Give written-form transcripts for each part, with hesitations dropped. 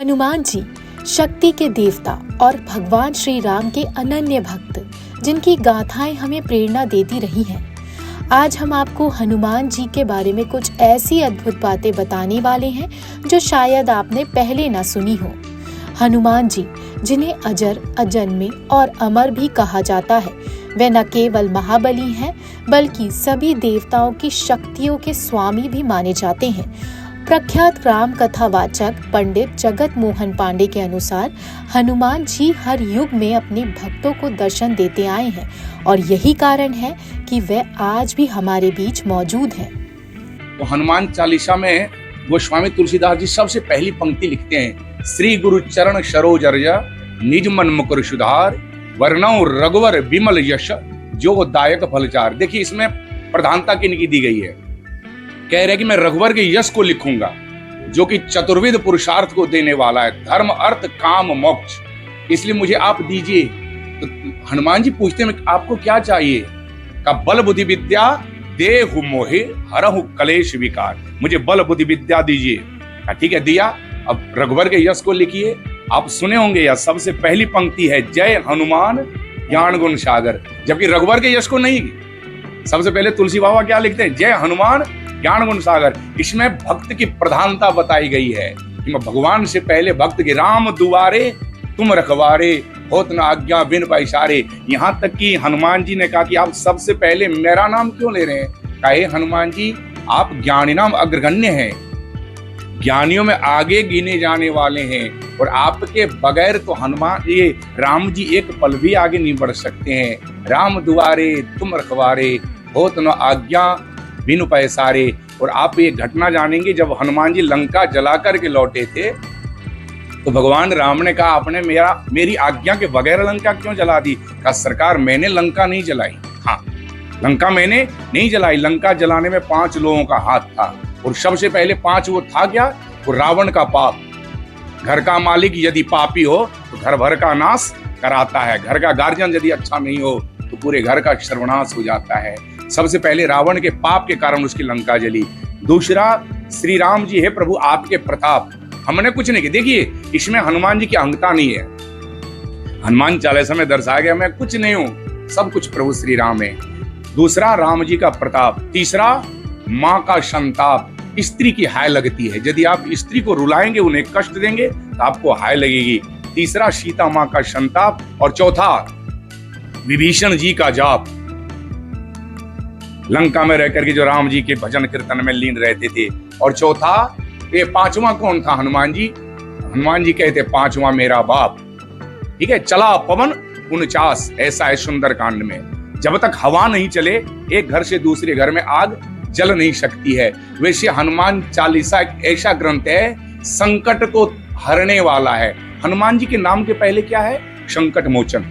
हनुमान जी शक्ति के देवता और भगवान श्री राम के अनन्य भक्त, जिनकी गाथाएं हमें प्रेरणा देती रही हैं। आज हम आपको हनुमान जी के बारे में कुछ ऐसी अद्भुत बातें बताने वाले हैं जो शायद आपने पहले ना सुनी हो। हनुमान जी, जिन्हें अजर, अजन्मे और अमर भी कहा जाता है, वे न केवल महाबली हैं बल्कि सभी देवताओं की शक्तियों के स्वामी भी माने जाते हैं। प्रख्यात राम कथावाचक पंडित जगत मोहन पांडे के अनुसार हनुमान जी हर युग में अपने भक्तों को दर्शन देते आए हैं और यही कारण है कि वे आज भी हमारे बीच मौजूद हैं। तो हनुमान चालीसा में गोस्वामी तुलसीदास जी सबसे पहली पंक्ति लिखते हैं, श्री गुरु चरण सरोज रज निज मन मुकुर सुधार वर्णौ रघुवर विमल यश जो दायक फलचार। देखिए, इसमें प्रधानता किनकी दी गई है। कह रहे कि मैं रघुवर के यश को लिखूंगा जो कि चतुर्विध पुरुषार्थ को देने वाला है, धर्म अर्थ काम मोक्ष, इसलिए मुझे आप दीजिए। तो हनुमान जी पूछते हैं आपको क्या चाहिए? का बल बुद्धि विद्या देहु मोहे हरहु कलेश विकार, मुझे बल बुद्धि विद्या दीजिए। ठीक है, दिया। अब रघुवर के यश को लिखिए। आप सुने होंगे, या सबसे पहली पंक्ति है जय हनुमान ज्ञान गुण सागर, जबकि रघुवर के यश को नहीं। सबसे पहले तुलसी बाबा क्या लिखते हैं? जय हनुमान ज्ञान गुण सागर। इसमें भक्त की प्रधानता बताई गई है कि भगवान से पहले भक्त के राम दुआरे तुम रखवारे होत न आज्ञा बिन पैसारे। यहाँ तक कि हनुमान जी ने कहा कि आप सबसे पहले मेरा नाम क्यों ले रहे हैं? कहे हनुमान जी, आप ज्ञानी नाम अग्रगण्य हैं, ज्ञानियों में आगे गिने जाने वाले हैं, और आपके बगैर तो हनुमान ये राम जी एक पल भी आगे नहीं बढ़ सकते हैं। राम दुआरे तुम रखवारे होत न आज्ञा बिनु पैसारे। और आप ये घटना जानेंगे, जब हनुमान जी लंका जला करके लौटे थे तो भगवान राम ने कहा आपने मेरी आज्ञा के बगैर लंका क्यों जला दी? कहा सरकार, मैंने लंका नहीं जलाई। हाँ, लंका मैंने नहीं जलाई। लंका जलाने में 5 लोगों का हाथ था, और सबसे पहले 5 वो था क्या? वो रावण का पाप। घर का मालिक यदि पापी हो तो घर भर का नाश कराता है। घर का गार्जियन यदि अच्छा नहीं हो तो पूरे घर का सर्वनाश हो जाता है। सबसे पहले रावण के पाप के कारण उसकी लंका जली। दूसरा, श्री राम जी, हे प्रभु आपके प्रताप, हमने कुछ नहीं किया। देखिए, इसमें हनुमान जी की अहंता नहीं है। हनुमान चालीसा में दर्शाया गया मैं कुछ नहीं हूं, सब कुछ प्रभु श्री राम है। दूसरा, राम जी का प्रताप। तीसरा, माँ का संताप। स्त्री की हाय लगती है, यदि आप स्त्री को रुलाएंगे, उन्हें कष्ट देंगे तो आपको हाय लगेगी। तीसरा, सीता माँ का संताप। और चौथा, विभीषण जी का जाप। लंका में रहकर के जो राम जी के भजन कीर्तन में लीन रहते थे। और चौथा, ये 5वां कौन था? हनुमान जी। हनुमान जी कहते 5वां मेरा बाप। ठीक है, चला पवन 49, ऐसा है सुंदर कांड में। जब तक हवा नहीं चले, एक घर से दूसरे घर में आग जल नहीं सकती है। वैसे हनुमान चालीसा एक ऐसा ग्रंथ है, संकट को हरने वाला है। हनुमान जी के नाम के पहले क्या है? संकट मोचन।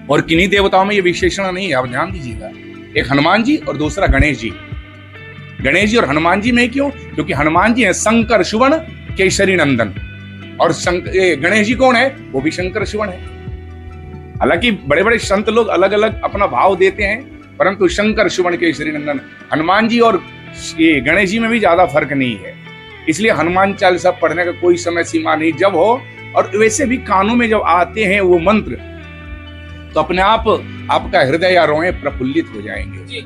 और किन्हीं देवताओं में ये विशेषण नहीं है, आप ध्यान दीजिएगा। एक हनुमान जी और दूसरा गणेश जी। गणेश जी और हनुमान जी में क्यों? क्योंकि हनुमान जी हैं शंकर सुवन केसरी नंदन, और गणेश जी कौन है? वो भी शंकर सुवन है। हालांकि बड़े बड़े संत लोग अलग अलग अपना भाव देते हैं, परंतु शंकर सुवन केसरी नंदन, हनुमान जी और ये गणेश जी में भी ज्यादा फर्क नहीं है। इसलिए हनुमान चालीसा पढ़ने का कोई समय सीमा नहीं, जब हो। और वैसे भी कानों में जब आते हैं वो मंत्र, तो अपने आप आपका हृदय या रोएं प्रफुल्लित हो जाएंगे।